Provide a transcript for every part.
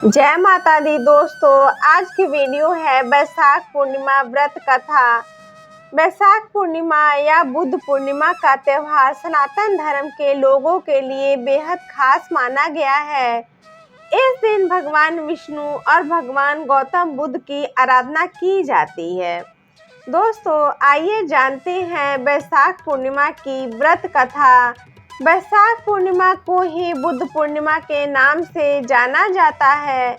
जय माता दी दोस्तों, आज की वीडियो है बैसाख पूर्णिमा व्रत कथा। बैसाख पूर्णिमा या बुद्ध पूर्णिमा का त्यौहार सनातन धर्म के लोगों के लिए बेहद खास माना गया है। इस दिन भगवान विष्णु और भगवान गौतम बुद्ध की आराधना की जाती है। दोस्तों, आइए जानते हैं बैसाख पूर्णिमा की व्रत कथा। बैसाख पूर्णिमा को ही बुद्ध पूर्णिमा के नाम से जाना जाता है।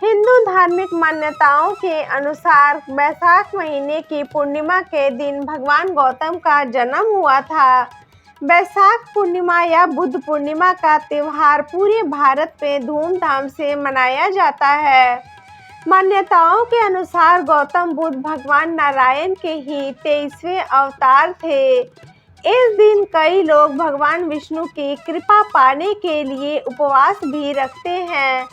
हिंदू धार्मिक मान्यताओं के अनुसार बैसाख महीने की पूर्णिमा के दिन भगवान गौतम का जन्म हुआ था। बैसाख पूर्णिमा या बुद्ध पूर्णिमा का त्यौहार पूरे भारत में धूमधाम से मनाया जाता है। मान्यताओं के अनुसार गौतम बुद्ध भगवान नारायण के ही 23वें अवतार थे। इस दिन कई लोग भगवान विष्णु की कृपा पाने के लिए उपवास भी रखते हैं।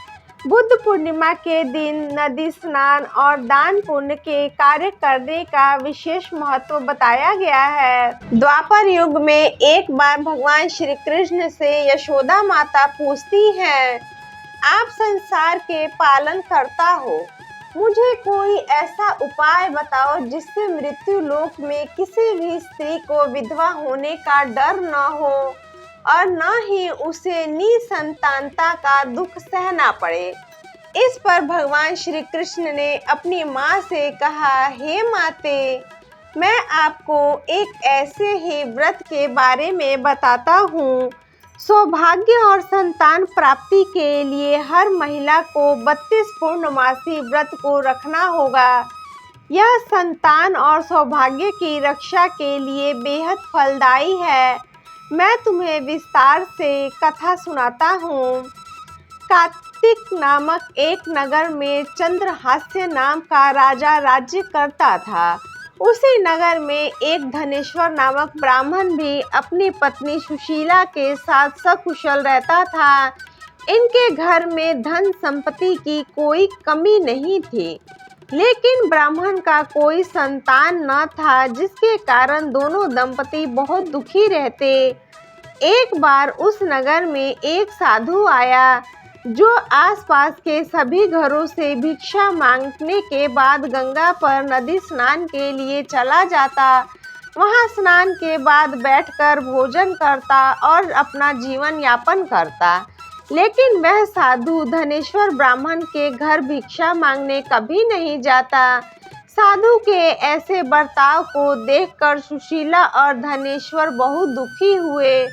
बुद्ध पूर्णिमा के दिन नदी स्नान और दान पुण्य के कार्य करने का विशेष महत्व बताया गया है। द्वापर युग में एक बार भगवान श्री कृष्ण से यशोदा माता पूछती हैं, आप संसार के पालन करता हो, मुझे कोई ऐसा उपाय बताओ जिससे मृत्यु लोक में किसी भी स्त्री को विधवा होने का डर न हो और न ही उसे निसंतानता का दुख सहना पड़े। इस पर भगवान श्री कृष्ण ने अपनी माँ से कहा, हे माते, मैं आपको एक ऐसे ही व्रत के बारे में बताता हूँ। सौभाग्य और संतान प्राप्ति के लिए हर महिला को 32 पूर्णमासी व्रत को रखना होगा। यह संतान और सौभाग्य की रक्षा के लिए बेहद फलदायी है। मैं तुम्हें विस्तार से कथा सुनाता हूँ। कार्तिक नामक एक नगर में चंद्रहास्य नाम का राजा राज्य करता था। उसी नगर में एक धनेश्वर नामक ब्राह्मण भी अपनी पत्नी सुशीला के साथ सकुशल रहता था। इनके घर में धन संपत्ति की कोई कमी नहीं थी, लेकिन ब्राह्मण का कोई संतान न था, जिसके कारण दोनों दंपति बहुत दुखी रहते। एक बार उस नगर में एक साधु आया, जो आसपास के सभी घरों से भिक्षा मांगने के बाद गंगा पर नदी स्नान के लिए चला जाता। वहां स्नान के बाद बैठकर भोजन करता और अपना जीवन यापन करता। लेकिन वह साधु धनेश्वर ब्राह्मण के घर भिक्षा मांगने कभी नहीं जाता। साधु के ऐसे बर्ताव को देखकर सुशीला और धनेश्वर बहुत दुखी हुए।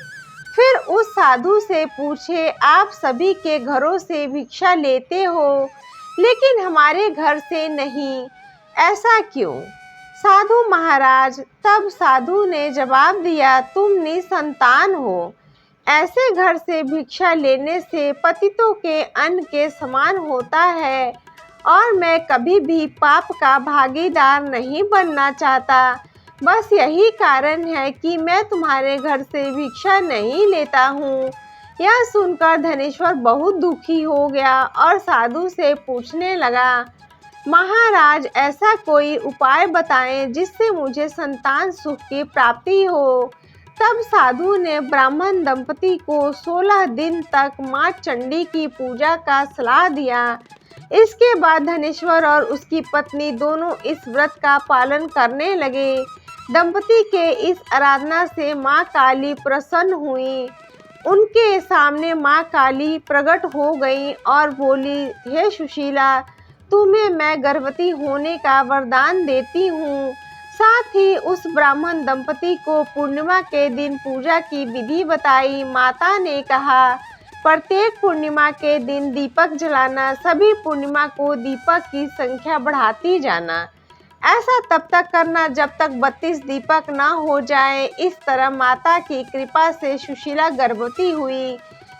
फिर उस साधु से पूछे, आप सभी के घरों से भिक्षा लेते हो, लेकिन हमारे घर से नहीं, ऐसा क्यों? साधु महाराज, तब साधु ने जवाब दिया, तुम निसंतान हो। ऐसे घर से भिक्षा लेने से पतितों के अन्न के समान होता है और मैं कभी भी पाप का भागीदार नहीं बनना चाहता। बस यही कारण है कि मैं तुम्हारे घर से भिक्षा नहीं लेता हूँ। यह सुनकर धनेश्वर बहुत दुखी हो गया और साधु से पूछने लगा, महाराज, ऐसा कोई उपाय बताएं जिससे मुझे संतान सुख की प्राप्ति हो। तब साधु ने ब्राह्मण दंपति को 16 दिन तक माँ चंडी की पूजा का सलाह दिया। इसके बाद धनेश्वर और उसकी पत्नी दोनों इस व्रत का पालन करने लगे। दंपति के इस आराधना से माँ काली प्रसन्न हुई। उनके सामने माँ काली प्रकट हो गई और बोली, हे सुशीला, तुम्हें मैं गर्भवती होने का वरदान देती हूँ। साथ ही उस ब्राह्मण दंपति को पूर्णिमा के दिन पूजा की विधि बताई। माता ने कहा, प्रत्येक पूर्णिमा के दिन दीपक जलाना, सभी पूर्णिमा को दीपक की संख्या बढ़ाती जाना। ऐसा तब तक करना जब तक 32 दीपक ना हो जाए। इस तरह माता की कृपा से सुशीला गर्भवती हुई।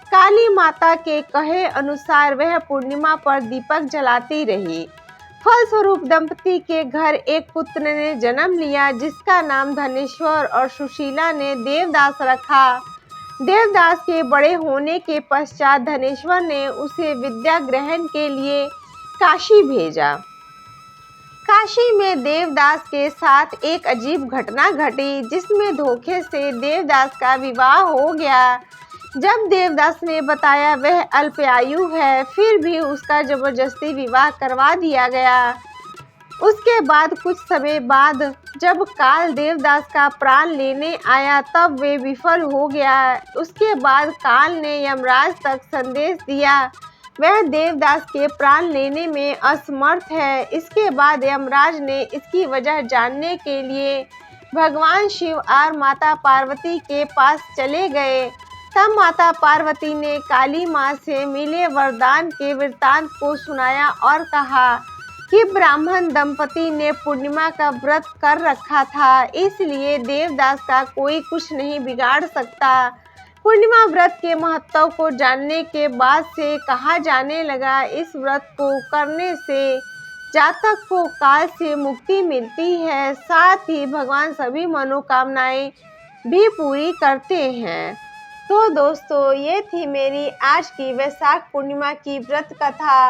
काली माता के कहे अनुसार वह पूर्णिमा पर दीपक जलाती रही। फलस्वरूप दंपति के घर एक पुत्र ने जन्म लिया, जिसका नाम धनेश्वर और सुशीला ने देवदास रखा। देवदास के बड़े होने के पश्चात धनेश्वर ने उसे विद्या ग्रहण के लिए काशी भेजा। काशी में देवदास के साथ एक अजीब घटना घटी, जिसमें धोखे से देवदास का विवाह हो गया। जब देवदास ने बताया वह अल्पायु है, फिर भी उसका जबरदस्ती विवाह करवा दिया गया। उसके बाद कुछ समय बाद जब काल देवदास का प्राण लेने आया तब वे विफल हो गया। उसके बाद काल ने यमराज तक संदेश दिया, वह देवदास के प्राण लेने में असमर्थ है। इसके बाद यमराज ने इसकी वजह जानने के लिए भगवान शिव और माता पार्वती के पास चले गए। तब माता पार्वती ने काली माँ से मिले वरदान के वृत्तांत को सुनाया और कहा कि ब्राह्मण दंपति ने पूर्णिमा का व्रत कर रखा था, इसलिए देवदास का कोई कुछ नहीं बिगाड़ सकता। पूर्णिमा व्रत के महत्व को जानने के बाद से कहा जाने लगा, इस व्रत को करने से जातक को काल से मुक्ति मिलती है, साथ ही भगवान सभी मनोकामनाएं भी पूरी करते हैं। तो दोस्तों, ये थी मेरी आज की वैशाख पूर्णिमा की व्रत कथा।